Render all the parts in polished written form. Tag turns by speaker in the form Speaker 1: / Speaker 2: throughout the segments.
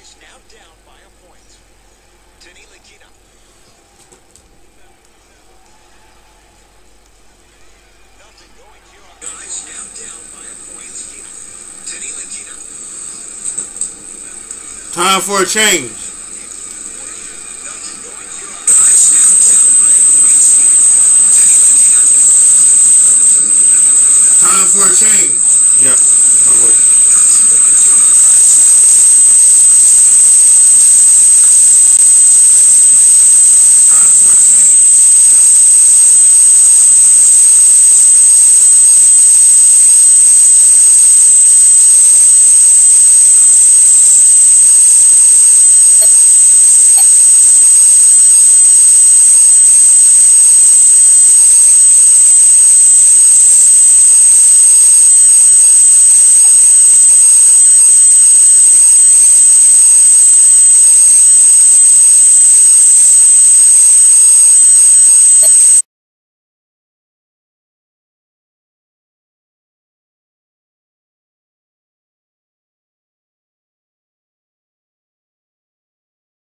Speaker 1: Guys now down by a point. Danila Kina. Nothing going here on guys now down by a point. Danila Kina.
Speaker 2: Time for a change.
Speaker 1: Nothing going here on guys now down by a point. Danila Kina.
Speaker 2: Time for a change. Yep. No way.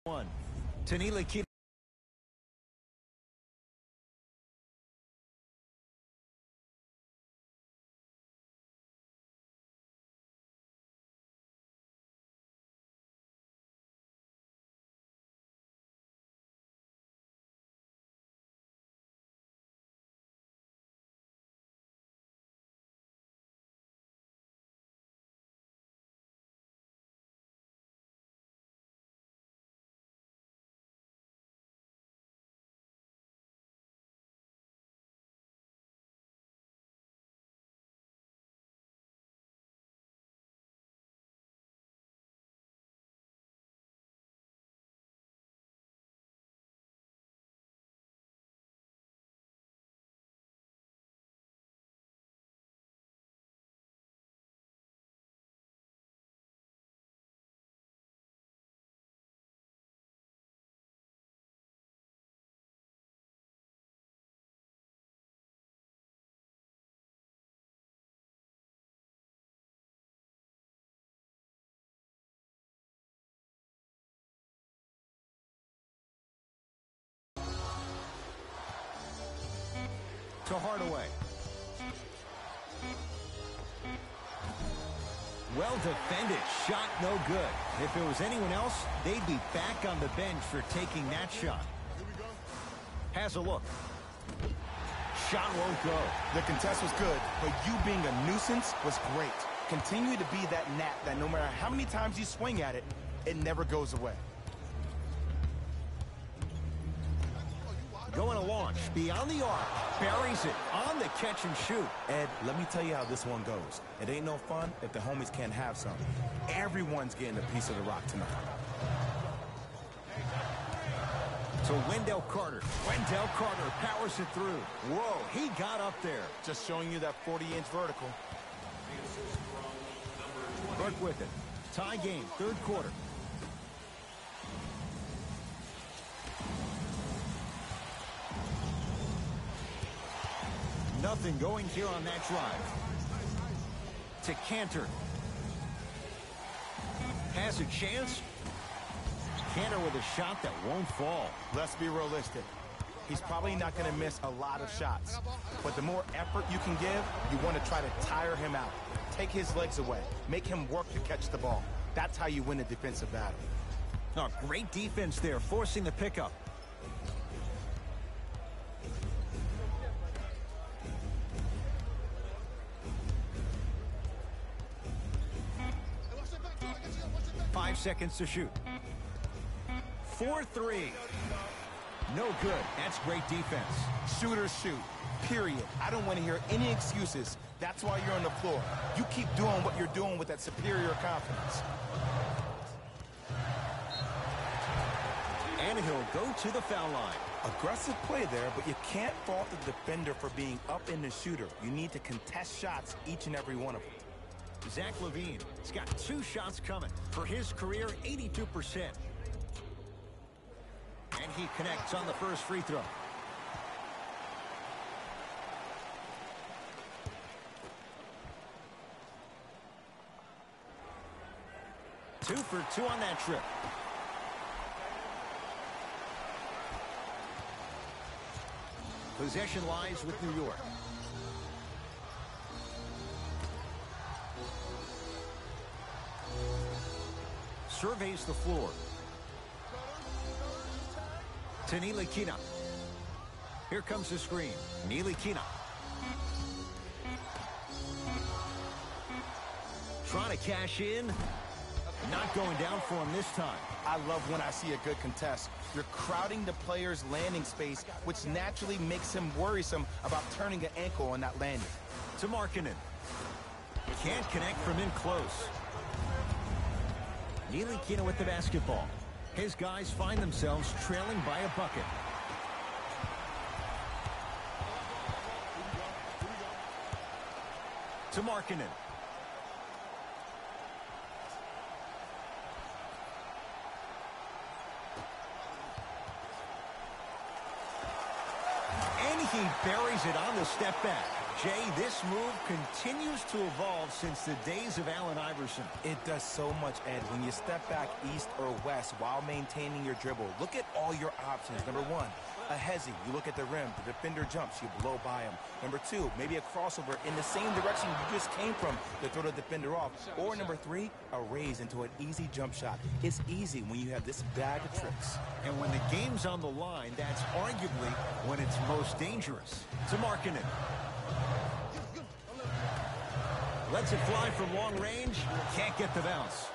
Speaker 1: One. Danila Kina. To Hardaway. Well defended. Shot no good. If it was anyone else, they'd be back on the bench for taking that shot. Has a look. Shot won't go.
Speaker 3: The contest was good, but you being a nuisance was great. Continue to be that gnat that no matter how many times you swing at it, it never goes away.
Speaker 1: Going to launch. Beyond the arc. Buries it. On the catch and shoot.
Speaker 3: Ed, let me tell you how this one goes. It ain't no fun if the homies can't have some. Everyone's getting a piece of the rock tonight.
Speaker 1: To Wendell Carter. Wendell Carter powers it through. Whoa, he got up there.
Speaker 3: Just showing you that 40-inch vertical.
Speaker 1: Burke with it. Tie game, third quarter. Nothing going here on that drive. To Cantor. Has a chance. Cantor with a shot that won't fall.
Speaker 3: Let's be realistic. He's probably not going to miss a lot of shots. But the more effort you can give, you want to try to tire him out. Take his legs away. Make him work to catch the ball. That's how you win a defensive battle.
Speaker 1: Oh, great defense there, forcing the pickup. Five seconds to shoot. 4-3. No good. That's great defense.
Speaker 3: Shooters shoot. Period. I don't want to hear any excuses. That's why you're on the floor. You keep doing what you're doing with that superior confidence.
Speaker 1: And he'll go to the foul line.
Speaker 3: Aggressive play there, but you can't fault the defender for being up in the shooter. You need to contest shots, each and every one of them.
Speaker 1: Zach LaVine has got 2 shots coming. For his career, 82%. And he connects on the first free throw. 2 for 2 on that trip. Possession lies with New York. Surveys the floor. To Ntilikina. Here comes the screen. Ntilikina. Trying to cash in. Not going down for him this time.
Speaker 3: I love when I see a good contest. You're crowding the player's landing space, which naturally makes him worrisome about turning an ankle on that landing.
Speaker 1: To Markkanen. Can't connect from in close. Ntilikina with the basketball. His guys find themselves trailing by a bucket. To Markkanen. And he buries it on the step back. Jay, this move continues to evolve since the days of Allen Iverson.
Speaker 3: It does so much, Ed. When you step back east or west while maintaining your dribble, look at all your options. Number one, a hezzy. You look at the rim. The defender jumps. You blow by him. Number two, maybe a crossover in the same direction you just came from to throw the defender off. Or number three, a raise into an easy jump shot. It's easy when you have this bag of tricks.
Speaker 1: And when the game's on the line, that's arguably when it's most dangerous. To Markkanen. Lets it fly from long range. Can't get the bounce.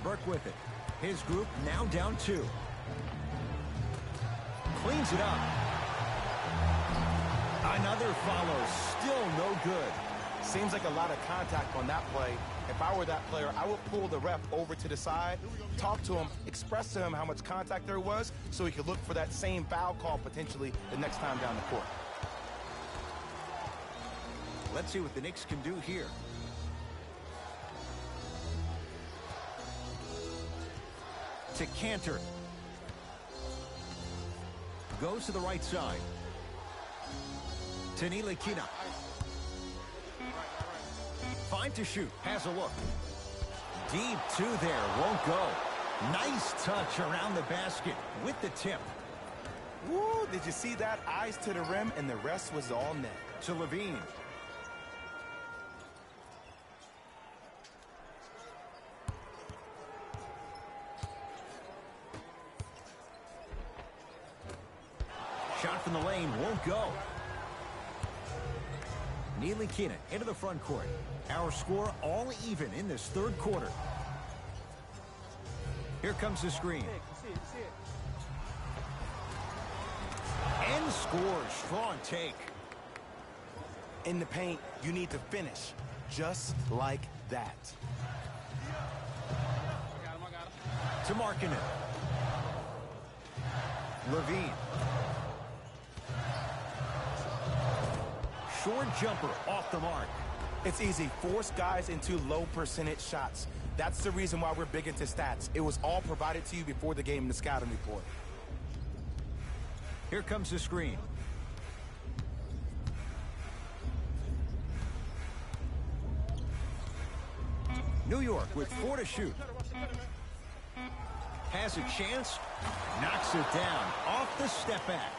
Speaker 1: Burke with it. His group now down 2. Cleans it up. Another follow. Still no good.
Speaker 3: Seems like a lot of contact on that play. If I were that player, I would pull the ref over to the side, talk to him, express to him how much contact there was so he could look for that same foul call potentially the next time down the court.
Speaker 1: Let's see what the Knicks can do here. To Cantor. Goes to the right side. To Ntilikina. 5 to shoot. Has a look. Deep 2 there. Won't go. Nice touch around the basket with the tip.
Speaker 3: Woo! Did you see that? Eyes to the rim, and the rest was all net.
Speaker 1: To Levine. Shot from the lane won't go. Ntilikina into the front court. Our score all even in this third quarter. Here comes the screen. And scores. Strong take.
Speaker 3: In the paint, you need to finish just like that.
Speaker 1: To Markkanen. Levine. Short jumper off the mark.
Speaker 3: It's easy. Force guys into low percentage shots. That's the reason why we're big into stats. It was all provided to you before the game in the scouting report.
Speaker 1: Here comes the screen. New York with 4 to shoot. Has a chance. Knocks it down off the step back.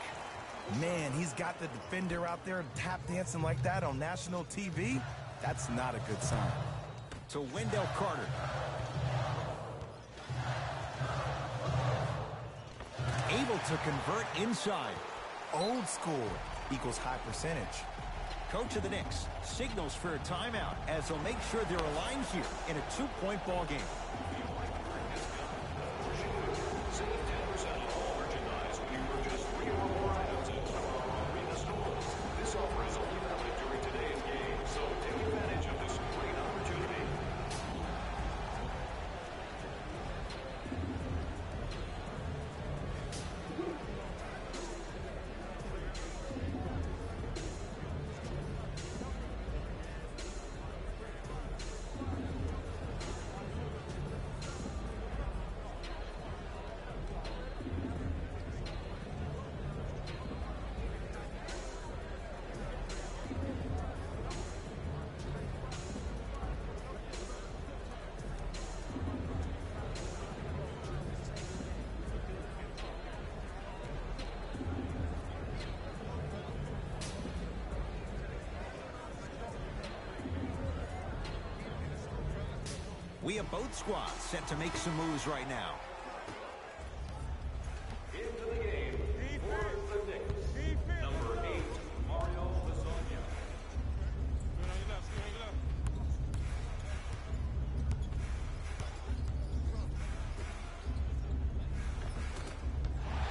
Speaker 3: Man, he's got the defender out there tap dancing like that on national TV. That's not a good sign.
Speaker 1: To Wendell Carter. Able to convert inside.
Speaker 3: Old school equals high percentage.
Speaker 1: Coach of the Knicks signals for a timeout as they'll make sure they're aligned here in a 2-point ball game. We have both squads set to make some moves right now.
Speaker 4: Into the game for the Knicks, number 8, Mario Hezonja.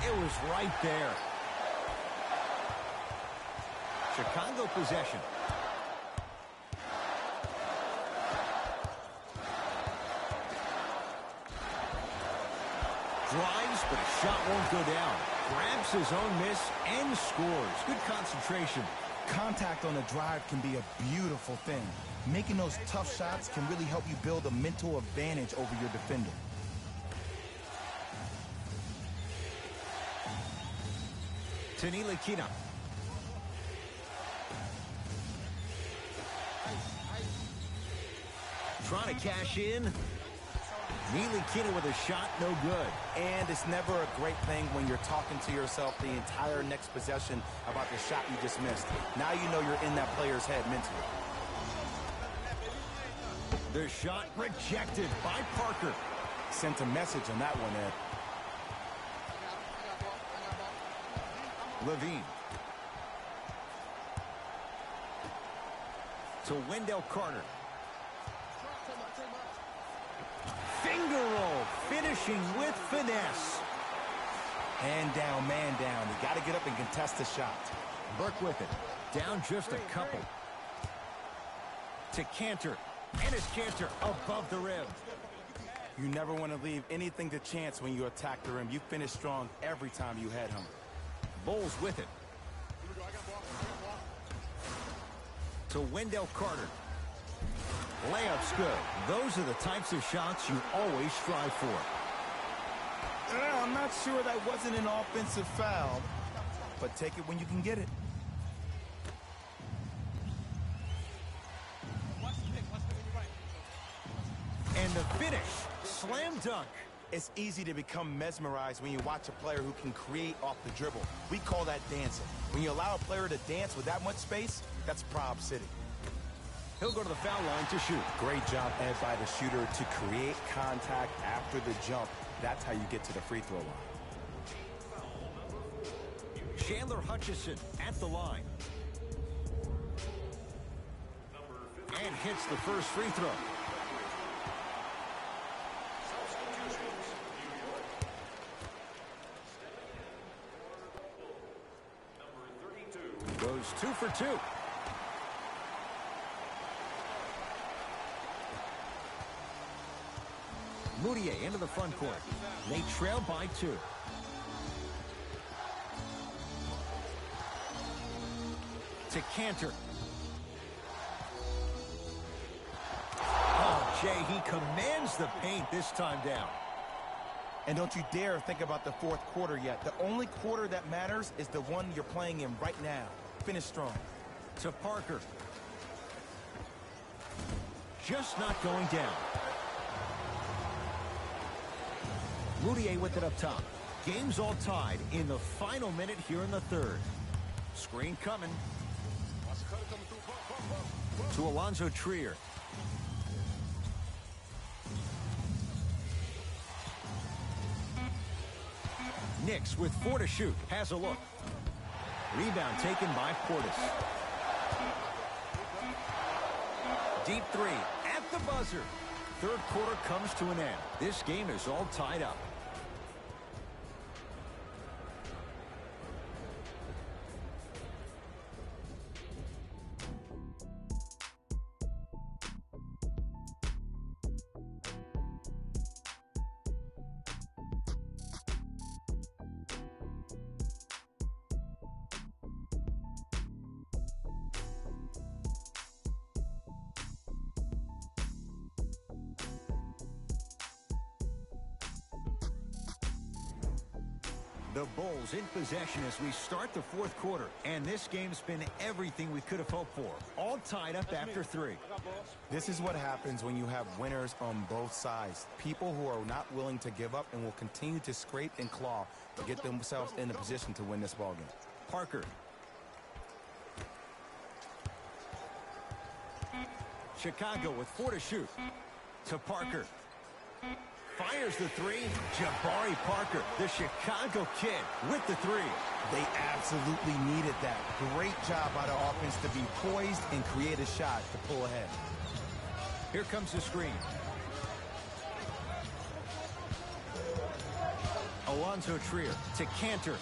Speaker 1: It was right there. Chicago possession. Drives, but a shot won't go down. Grabs his own miss and scores. Good concentration.
Speaker 3: Contact on a drive can be a beautiful thing. Making those tough shots can really help you build a mental advantage over your defender.
Speaker 1: Ntilikina. Trying to cash in. Ntilikina with a shot, no good.
Speaker 3: And it's never a great thing when you're talking to yourself the entire next possession about the shot you just missed. Now you know you're in that player's head mentally.
Speaker 1: The shot rejected by Parker.
Speaker 3: Sent a message on that one, Ed.
Speaker 1: Levine. To Wendell Carter. Finger roll, finishing with finesse.
Speaker 3: Hand down, man down. You got to get up and contest the shot.
Speaker 1: Burke with it. Down just a couple. To Cantor. And his Cantor above the rim.
Speaker 3: You never want to leave anything to chance when you attack the rim. You finish strong every time you head home.
Speaker 1: Bulls with it. To Wendell Carter. Layup's good. Those are the types of shots you always strive for.
Speaker 3: I'm not sure that wasn't an offensive foul, but take it when you can get it.
Speaker 1: And the finish, slam dunk.
Speaker 3: It's easy to become mesmerized when you watch a player who can create off the dribble. We call that dancing. When you allow a player to dance with that much space, that's Prob City.
Speaker 1: He'll go to the foul line to shoot.
Speaker 3: Great job, Ed, by the shooter to create contact after the jump. That's how you get to the free throw line.
Speaker 1: Chandler Hutchison at the line. And hits the first free throw. Goes 2 for 2. Mudiay into the front court. They trail by 2. To Cantor. Oh, Jay, he commands the paint this time down.
Speaker 3: And don't you dare think about the fourth quarter yet. The only quarter that matters is the one you're playing in right now. Finish strong.
Speaker 1: To Parker. Just not going down. Mudiay with it up top. Game's all tied in the final minute here in the third. Screen coming. To Alonzo Trier. Knicks with 4 to shoot. Has a look. Rebound taken by Portis. Deep 3 at the buzzer. Third quarter comes to an end. This game is all tied up. The Bulls in possession as we start the fourth quarter. And this game's been everything we could have hoped for. All tied up after 3.
Speaker 3: This is what happens when you have winners on both sides. People who are not willing to give up and will continue to scrape and claw to get themselves in a position to win this ballgame.
Speaker 1: Parker. Chicago with 4 to shoot. To Parker. Fires the three. Jabari Parker, the Chicago kid, with the three.
Speaker 3: They absolutely needed that. Great job by the offense to be poised and create a shot to pull ahead.
Speaker 1: Here comes the screen. Alonzo Trier to Cantor.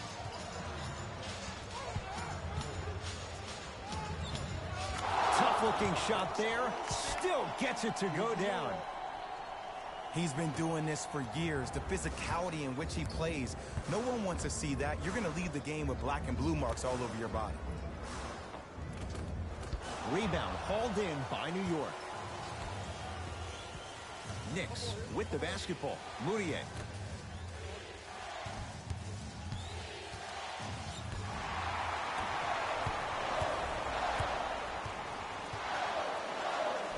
Speaker 1: Tough-looking shot there. Still gets it to go down.
Speaker 3: He's been doing this for years. The physicality in which he plays, no one wants to see that. You're going to leave the game with black and blue marks all over your body.
Speaker 1: Rebound hauled in by New York. Knicks with the basketball. Moutier.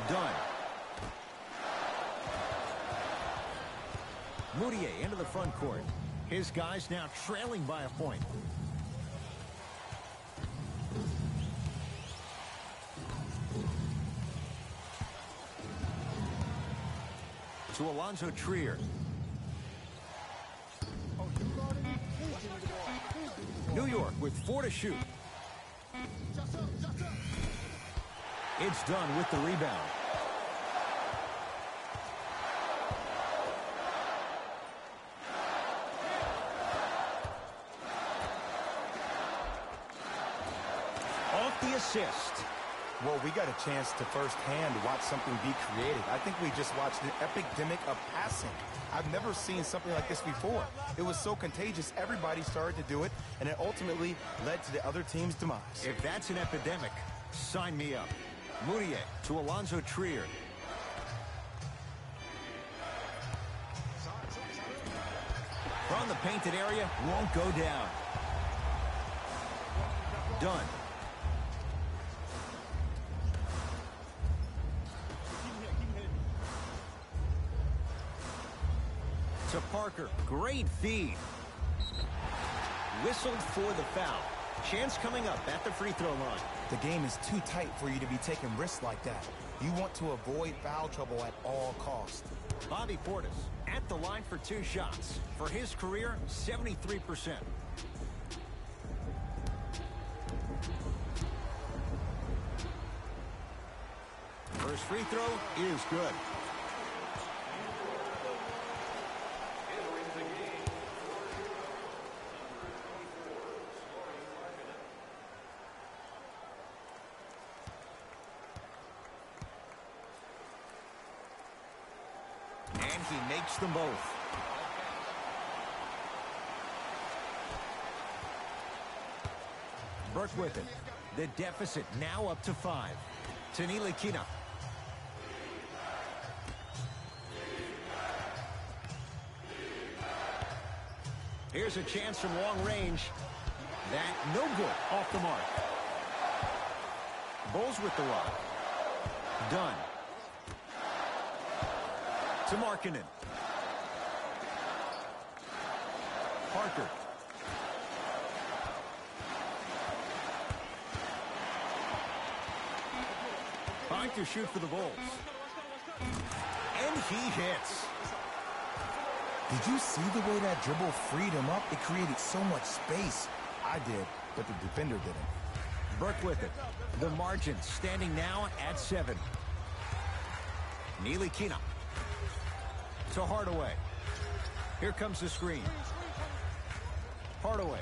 Speaker 1: Done. Moutier into the front court. His guys now trailing by a point. To Alonzo Trier. New York with 4 to shoot. It's done with the rebound. Off the assist.
Speaker 3: Well, we got a chance to firsthand watch something be created. I think we just watched an epidemic of passing. I've never seen something like this before. It was so contagious, everybody started to do it, and it ultimately led to the other team's demise.
Speaker 1: If that's an epidemic, sign me up. Moutier to Alonzo Trier. From the painted area, won't go down. Done. To Parker, great feed. Whistled for the foul. Chance coming up at the free throw line.
Speaker 3: The game is too tight for you to be taking risks like that. You want to avoid foul trouble at all costs.
Speaker 1: Bobby Portis at the line for 2 shots. For his career, 73%. First free throw is good. And he makes them both. Burke with it. The deficit now up to 5. To Ntilikina. Here's a chance from long range. That no good. Off the mark. Bulls with the rock. Done. To Markkanen. Parker. Back to shoot for the Bulls. And he hits.
Speaker 3: Did you see the way that dribble freed him up? It created so much space. I did, but the defender didn't.
Speaker 1: Burke with it. The margin standing now at 7. Ntilikina. To Hardaway. Here comes the screen. Hardaway.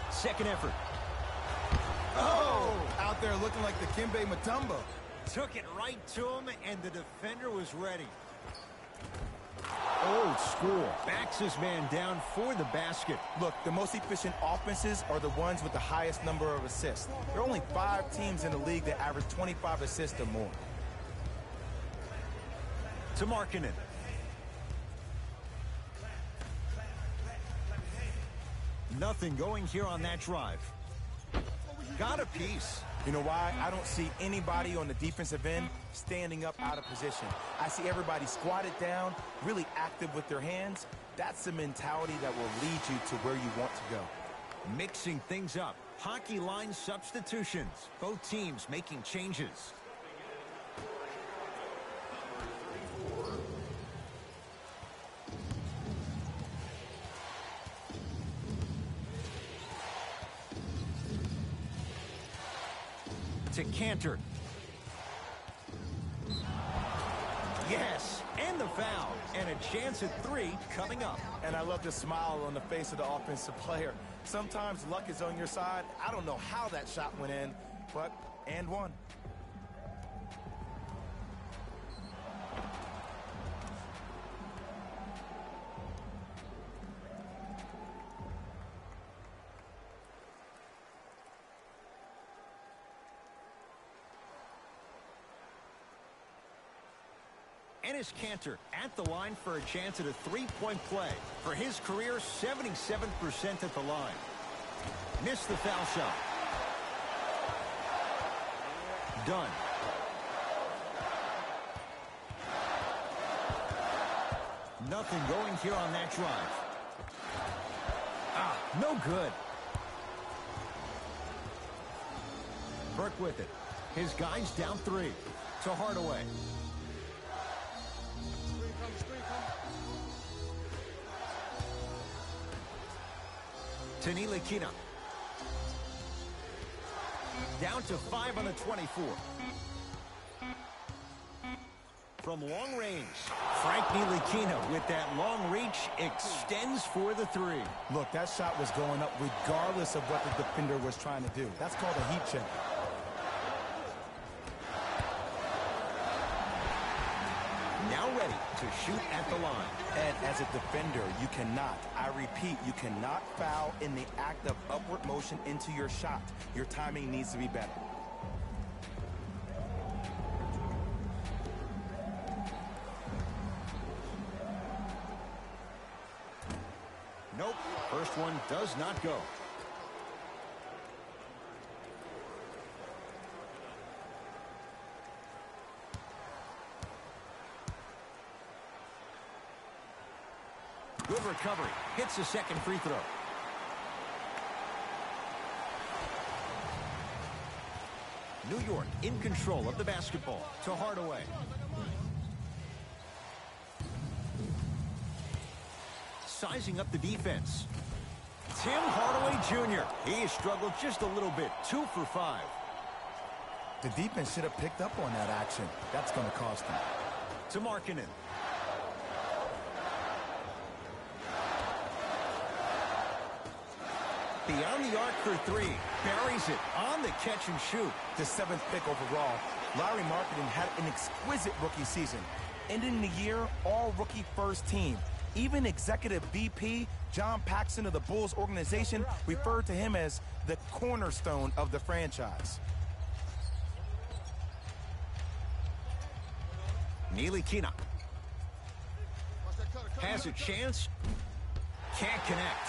Speaker 1: Second effort.
Speaker 3: Oh! Out there looking like the Kimbe Mutombo.
Speaker 1: Took it right to him, and the defender was ready.
Speaker 3: Old school.
Speaker 1: Backs his man down for the basket.
Speaker 3: Look, the most efficient offenses are the ones with the highest number of assists. There are only 5 teams in the league that average 25 assists or more.
Speaker 1: To Markkanen. Nothing going here on that drive. Got a piece.
Speaker 3: You know why? I don't see anybody on the defensive end standing up out of position. I see everybody squatted down, really active with their hands. That's the mentality that will lead you to where you want to go.
Speaker 1: Mixing things up. Hockey line substitutions. Both teams making changes. to Kanter. Yes, and the foul. And a chance at 3 coming up.
Speaker 3: And I love the smile on the face of the offensive player. Sometimes luck is on your side. I don't know how that shot went in, but and one.
Speaker 1: Enes Kanter at the line for a chance at a three-point play. For his career, 77% at the line. Missed the foul shot. Done. Nothing going here on that drive. No good. Burke with it. His guys down 3 to Hardaway. To Ntilikina. Down to 5 on the 24. From long range, Frank Ntilikina with that long reach extends for the 3.
Speaker 3: Look, that shot was going up regardless of what the defender was trying to do. That's called a heat check.
Speaker 1: Now ready to shoot at the line.
Speaker 3: And as a defender, you cannot, I repeat, you cannot foul in the act of upward motion into your shot. Your timing needs to be better.
Speaker 1: Nope, first one does not go. Good recovery. Hits the second free throw. New York in control of the basketball. To Hardaway. Sizing up the defense. Tim Hardaway Jr. He has struggled just a little bit. 2 for 5.
Speaker 3: The defense should have picked up on that action. That's going to cost them.
Speaker 1: To Markkanen. Beyond the arc for 3. Buries it on the catch and shoot.
Speaker 3: The 7th pick overall. Lauri Markkanen had an exquisite rookie season. Ending the year, all-rookie first team. Even executive VP John Paxson of the Bulls organization referred to him as the cornerstone of the franchise.
Speaker 1: Ntilikina. Has a chance. Can't connect.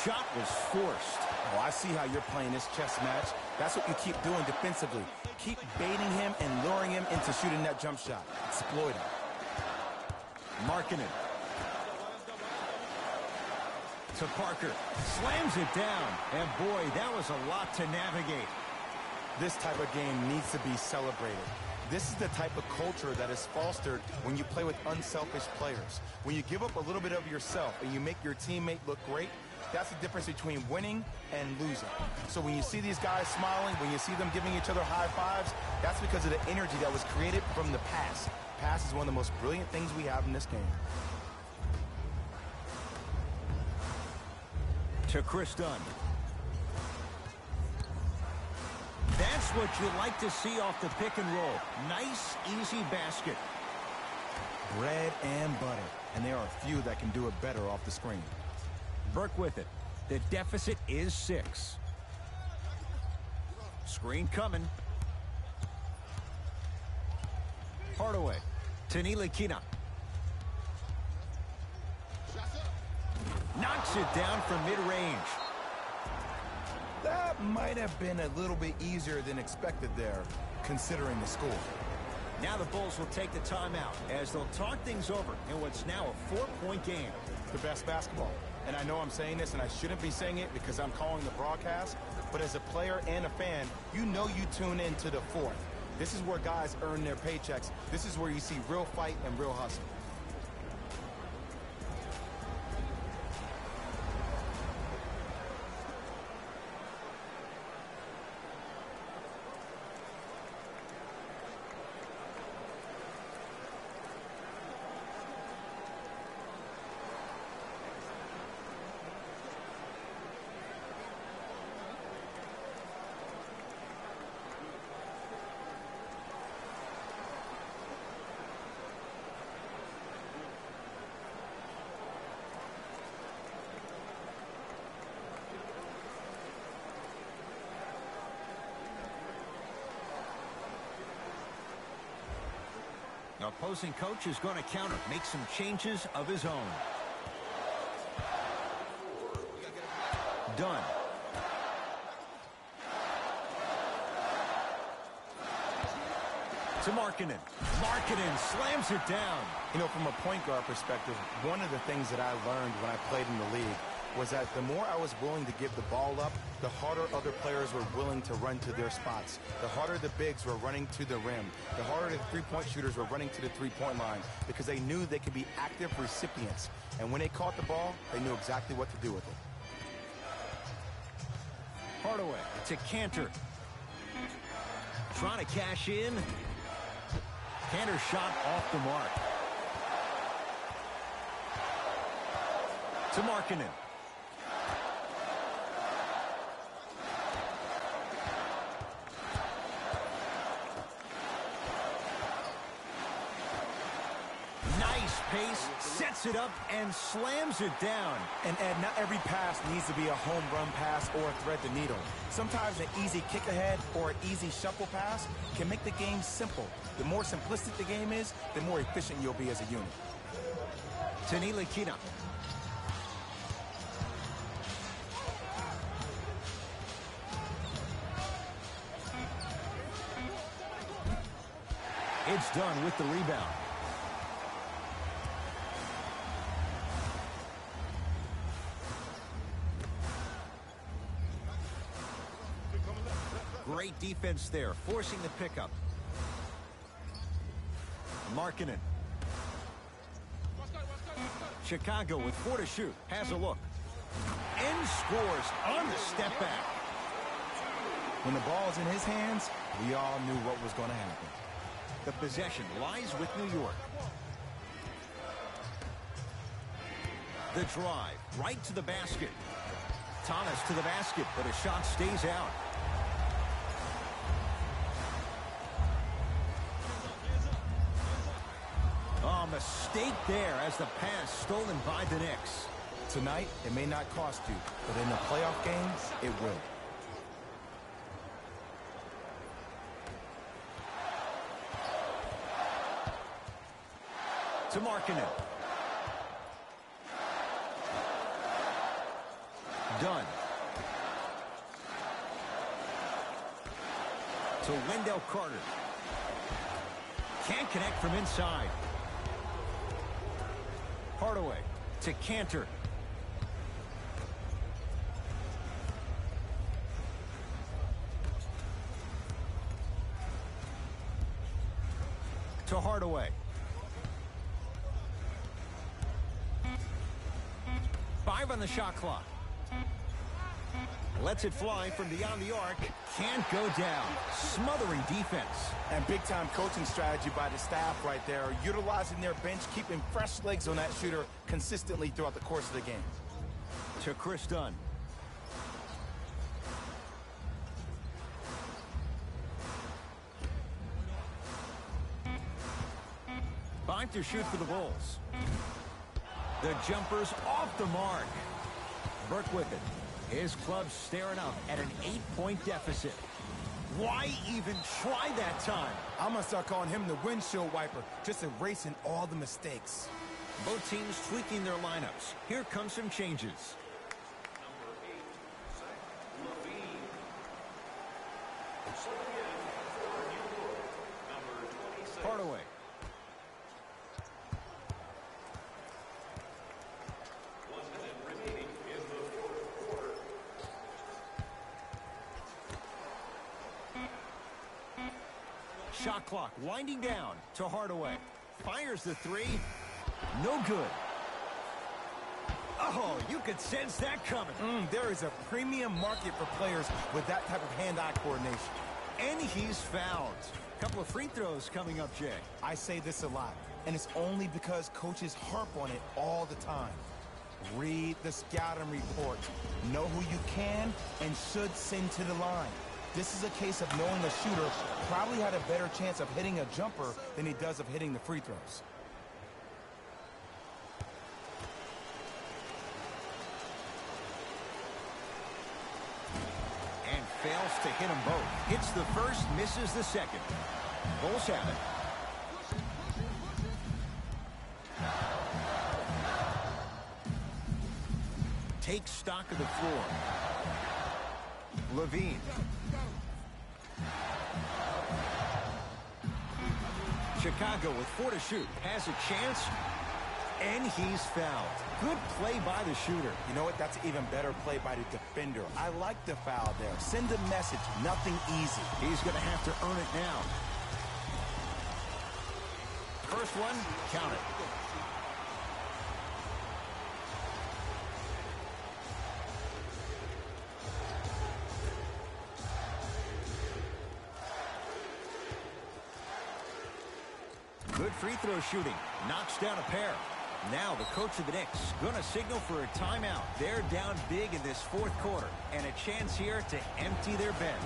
Speaker 1: Shot was forced.
Speaker 3: Oh, I see how you're playing this chess match. That's what you keep doing defensively. Keep baiting him and luring him into shooting that jump shot. Exploit him.
Speaker 1: Markkanen. To Parker. Slams it down. And boy, that was a lot to navigate.
Speaker 3: This type of game needs to be celebrated. This is the type of culture that is fostered when you play with unselfish players. When you give up a little bit of yourself and you make your teammate look great, that's the difference between winning and losing. So when you see these guys smiling, when you see them giving each other high fives, that's because of the energy that was created from the pass. Pass is one of the most brilliant things we have in this game.
Speaker 1: To Chris Dunn. That's what you like to see off the pick and roll. Nice, easy basket.
Speaker 3: Bread and butter. And there are a few that can do it better off the screen.
Speaker 1: Burke with it. The deficit is 6. Screen coming. Hardaway. To Ntilikina. Knocks it down from mid-range.
Speaker 3: That might have been a little bit easier than expected there, considering the score.
Speaker 1: Now the Bulls will take the timeout as they'll talk things over in what's now a 4-point game.
Speaker 3: The best basketball. And I know I'm saying this, and I shouldn't be saying it because I'm calling the broadcast, but as a player and a fan, you know you tune into the 4th. This is where guys earn their paychecks. This is where you see real fight and real hustle.
Speaker 1: The opposing coach is going to counter, make some changes of his own. Done. To Markkanen. Markkanen slams it down.
Speaker 3: You know, from a point guard perspective, one of the things that I learned when I played in the league was that the more I was willing to give the ball up, the harder other players were willing to run to their spots. The harder the bigs were running to the rim. The harder the three-point shooters were running to the three-point line because they knew they could be active recipients. And when they caught the ball, they knew exactly what to do with it.
Speaker 1: Hardaway to Kanter. Trying to cash in. Kanter shot off the mark. To Markkanen. Nice pace, sets it up and slams it down.
Speaker 3: And Ed, not every pass needs to be a home run pass or thread the needle. Sometimes an easy kick ahead or an easy shuffle pass can make the game simple. The more simplistic the game is, the more efficient you'll be as a unit.
Speaker 1: To Ntilikina. It's done with the rebound. Great defense there, forcing the pickup. Markkanen. Chicago with 4 to shoot. Has a look. And scores on the step back.
Speaker 3: When the ball's in his hands, we all knew what was going to happen.
Speaker 1: The possession lies with New York. The drive, right to the basket. Thomas to the basket, but a shot stays out. Oh, mistake there as the pass stolen by the Knicks.
Speaker 3: Tonight, it may not cost you, but in the playoff games, it will.
Speaker 1: To Markkanen. Done. To Wendell Carter. Can't connect from inside. Hardaway to Kanter. To Hardaway. Five on the shot clock. Lets it fly from beyond the arc. Can't go down. Smothering defense.
Speaker 3: And big-time coaching strategy by the staff right there, utilizing their bench, keeping fresh legs on that shooter consistently throughout the course of the game.
Speaker 1: To Chris Dunn. Five to shoot for the Bulls. The jumper's off the mark. Burke with it. His club staring up at an 8-point deficit. Why even try that time?
Speaker 3: I'm going to start calling him the windshield wiper, just erasing all the mistakes.
Speaker 1: Both teams tweaking their lineups. Here come some changes. Hardaway. Shot clock winding down to Hardaway. Fires the three. No good. Oh, you could sense that coming.
Speaker 3: There is a premium market for players with that type of hand-eye coordination.
Speaker 1: And he's fouled. A couple of free throws coming up, Jay.
Speaker 3: I say this a lot, and it's only because coaches harp on it all the time. Read the scouting report. Know who you can and should send to the line. This is a case of knowing the shooter probably had a better chance of hitting a jumper than he does of hitting the free throws.
Speaker 1: And fails to hit them both. Hits the first, misses the second. Bulls have it. take stock of the floor. Levine. Chicago with 4 to shoot. Has a chance, and he's fouled. Good play by the shooter.
Speaker 3: You know what? That's an even better play by the defender. I like the foul there. Send a message. Nothing easy.
Speaker 1: He's going to have to earn it now. First one, count it. Good free throw shooting. Knocks down a pair. Now the coach of the Knicks going to signal for a timeout. They're down big in this fourth quarter, and a chance here to empty their bench.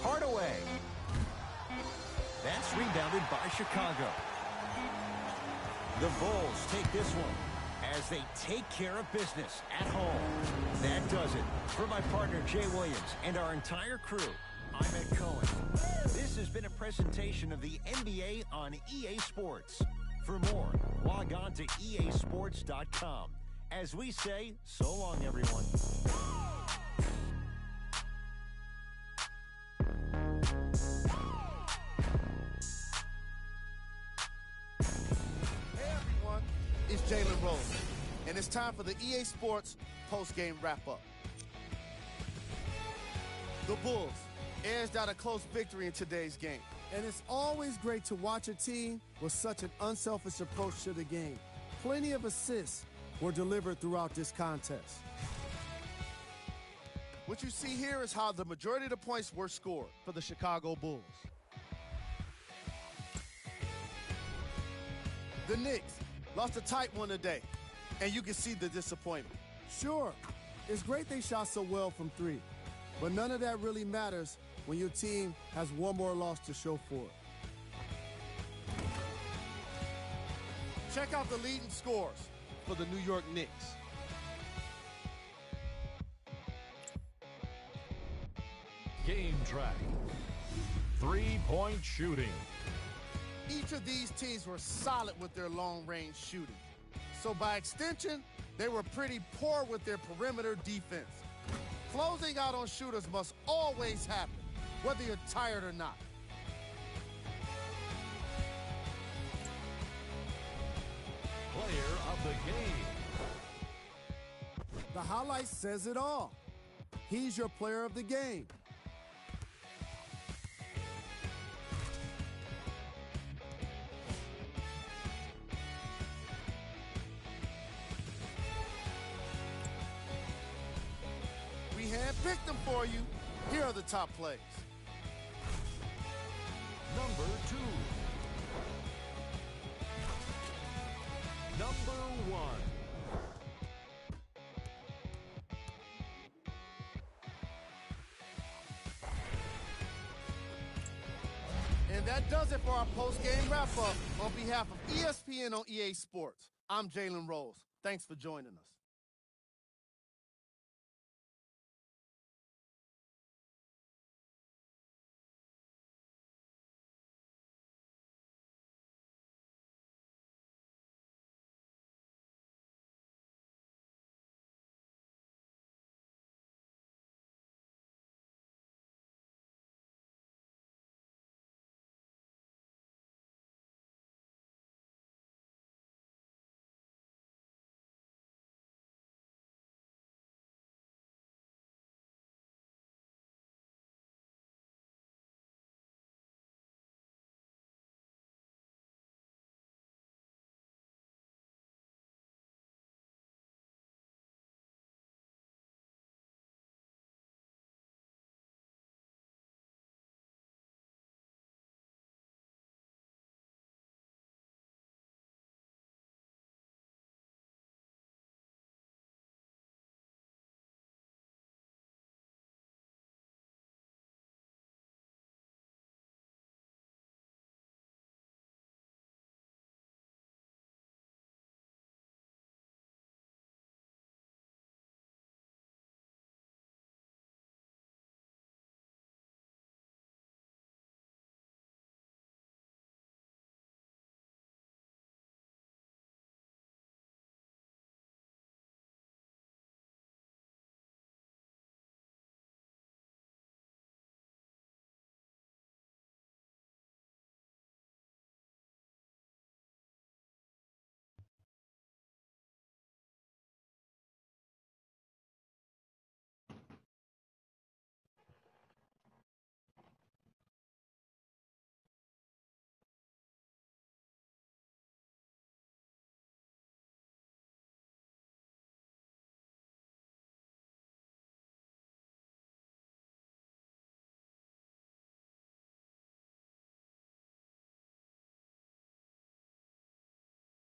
Speaker 1: Hardaway. That's rebounded by Chicago. The Bulls take this one as they take care of business at home. That does it. For my partner, Jay Williams, and our entire crew, I'm Ed Cohen. This has been a presentation of the NBA on EA Sports. For more, log on to easports.com. As we say, so long, everyone.
Speaker 5: It's Jalen Rose, and it's time for the EA Sports post-game wrap-up. The Bulls edged out a close victory in today's game.
Speaker 6: And it's always great to watch a team with such an unselfish approach to the game. Plenty of assists were delivered throughout this contest.
Speaker 5: What you see here is how the majority of the points were scored for the Chicago Bulls. The Knicks lost a tight one today, and you can see the disappointment.
Speaker 6: Sure, it's great they shot so well from 3, but none of that really matters when your team has one more loss to show for it.
Speaker 5: Check out the leading scores for the New York Knicks.
Speaker 7: Game track. 3-point shooting.
Speaker 5: Each of these teams were solid with their long-range shooting. So by extension, they were pretty poor with their perimeter defense. Closing out on shooters must always happen, whether you're tired or not.
Speaker 7: Player of the game.
Speaker 6: The highlight says it all. He's your player of the game.
Speaker 5: We handpicked them for you. Here are the top plays.
Speaker 7: Number 2. Number 1.
Speaker 5: And that does it for our post-game wrap-up. On behalf of ESPN on EA Sports, I'm Jalen Rose. Thanks for joining us.